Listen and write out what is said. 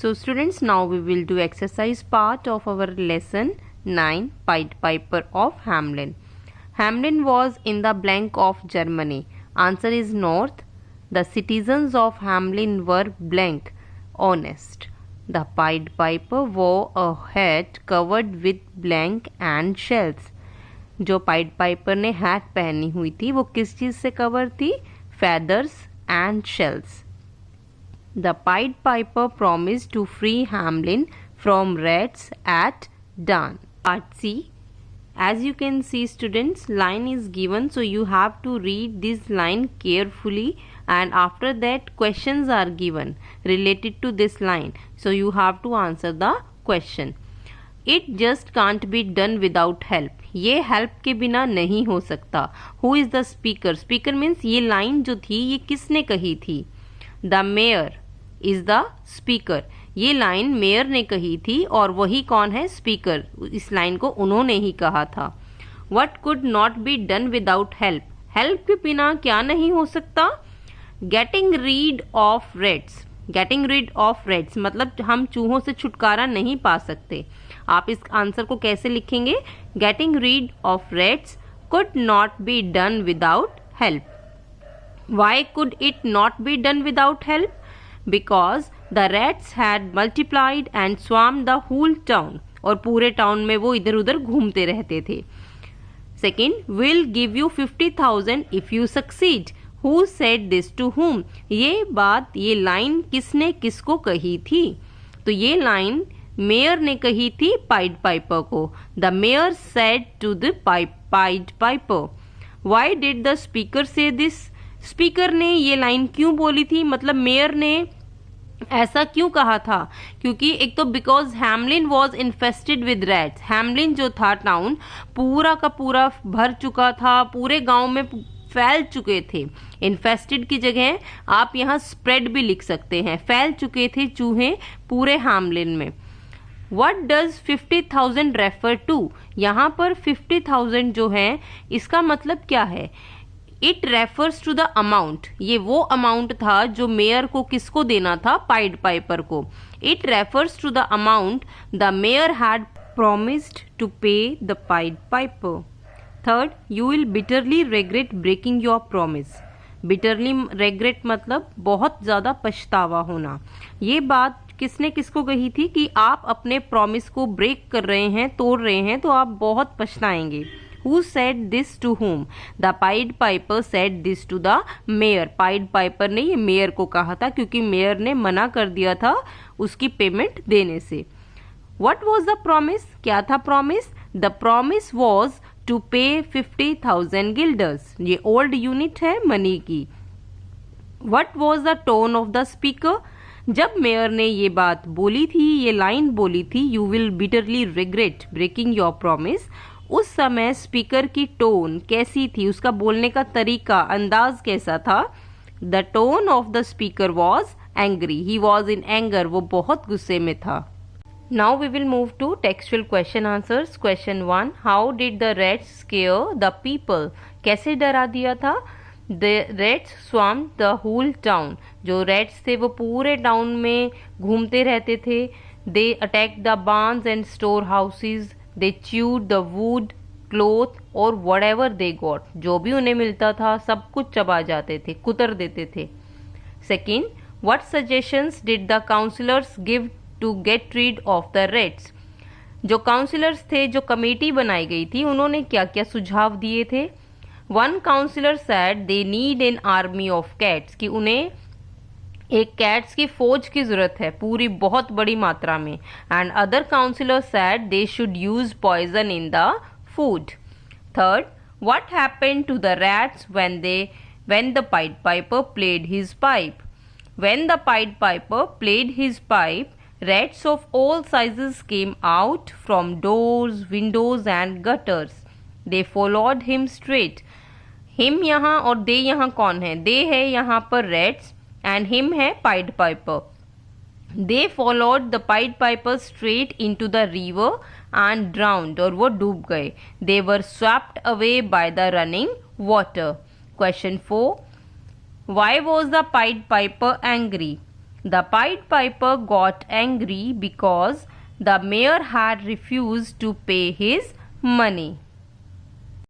So students, now we will do exercise part of our lesson 9, Pied Piper of Hamelin. Hamelin was in the blank of Germany. Answer is north. The citizens of Hamelin were blank, honest. The Pied Piper wore a hat covered with blank and shells. जो pied Piper ने hat पहनी हुई थी वो किस चीज़ से cover थी? feathers and shells. The Pied Piper promised to free Hamelin from rats at dawn. Part C. As you can see students, line is given, so you have to read this line carefully, and after that questions are given related to this line, so you have to answer the question. It just can't be done without help. ये help के बिना नहीं हो सकता. Who is the speaker? Speaker means ये line जो थी ये किसने कही थी? The mayor is the speaker. ये लाइन मेयर ने कही थी और वही कौन है? स्पीकर. इस लाइन को उन्होंने ही कहा था. What could not be done without help? Help के बिना क्या नहीं हो सकता? Getting rid of rats. Getting rid of rats मतलब हम चूहों से छुटकारा नहीं पा सकते. आप इस आंसर को कैसे लिखेंगे? Getting rid of rats could not be done without help. Why could it not be done without help? Because the rats had multiplied and swarmed the whole town. और पूरे टाउन में वो इधर उधर घूमते रहते थे. Second, will give you 50,000 if you succeed. Who said this to whom? ये बात ये लाइन किसने किसको कही थी? तो ये लाइन मेयर ने कही थी पाइड पाइपर को. The mayor said to the pied piper. Why did the speaker say this? Speaker ने ये लाइन क्यों बोली थी? मतलब मेयर ने ऐसा क्यों कहा था? क्योंकि एक तो because Hamelin was infested with rats. Hamelin जो था टाउन पूरा का पूरा भर चुका था, पूरे गांव में फैल चुके थे. इन्फेस्टेड की जगह आप यहाँ स्प्रेड भी लिख सकते हैं. फैल चुके थे चूहे पूरे हैमलिन में. What does 50,000 refer to? यहाँ पर 50,000 जो है इसका मतलब क्या है? It refers to the amount. ये वो अमाउंट था जो मेयर को किसको देना था? पाइड पाइपर को. It refers to the amount the mayor had promised to pay the Pied Piper. Third, you will bitterly regret breaking your promise. Bitterly regret मतलब बहुत ज़्यादा पछतावा होना. ये बात किसने किसको कही थी कि आप अपने प्रॉमिस को ब्रेक कर रहे हैं, तोड़ रहे हैं, तो आप बहुत पछताएंगे. Who said this to whom? The Pied Piper said this to the mayor. Pied Piper ने ये मेयर को कहा था क्योंकि मेयर ने मना कर दिया था उसकी पेमेंट देने से. What was the promise? क्या था promise? The promise was to pay 50,000 guilders. ये ओल्ड यूनिट है मनी की. What was the tone of the speaker? जब मेयर ने ये बात बोली थी, ये लाइन बोली थी, you will bitterly regret breaking your promise, उस समय स्पीकर की टोन कैसी थी? उसका बोलने का तरीका, अंदाज कैसा था? The tone of the speaker was angry. He was in anger. वो बहुत गुस्से में था. Now we will move to textual question answers. Question 1, how did the rats scare the people? कैसे डरा दिया था? The rats swarmed the whole town. जो rats थे वो पूरे टाउन में घूमते रहते थे. They attacked the barns and storehouses. They chewed the wood, cloth और whatever they got. जो भी उन्हें मिलता था सब कुछ चबा जाते थे, कुतर देते थे. Second, what suggestions did the councillors give to get rid of the rats? जो काउंसिलर्स थे, जो कमेटी बनाई गई थी, उन्होंने क्या क्या सुझाव दिए थे? One counselor said they need an army of cats. कि उन्हें एक कैट्स की फौज की जरूरत है पूरी बहुत बड़ी मात्रा में. And other counselor said they should use poison in the food. Third, what happened to the rats when the Pied Piper played his pipe? When the Pied Piper played his pipe, rats of all sizes came out from doors, windows and gutters. They followed him straight. Him यहाँ और दे यहाँ कौन है? दे है यहाँ पर rats and him है pied piper. They followed the pied piper straight into the river and drowned. और वो डूब गए. They were swept away by the running water. Question 4, why was the pied piper angry? The Pied Piper got angry because the mayor had refused to pay his money.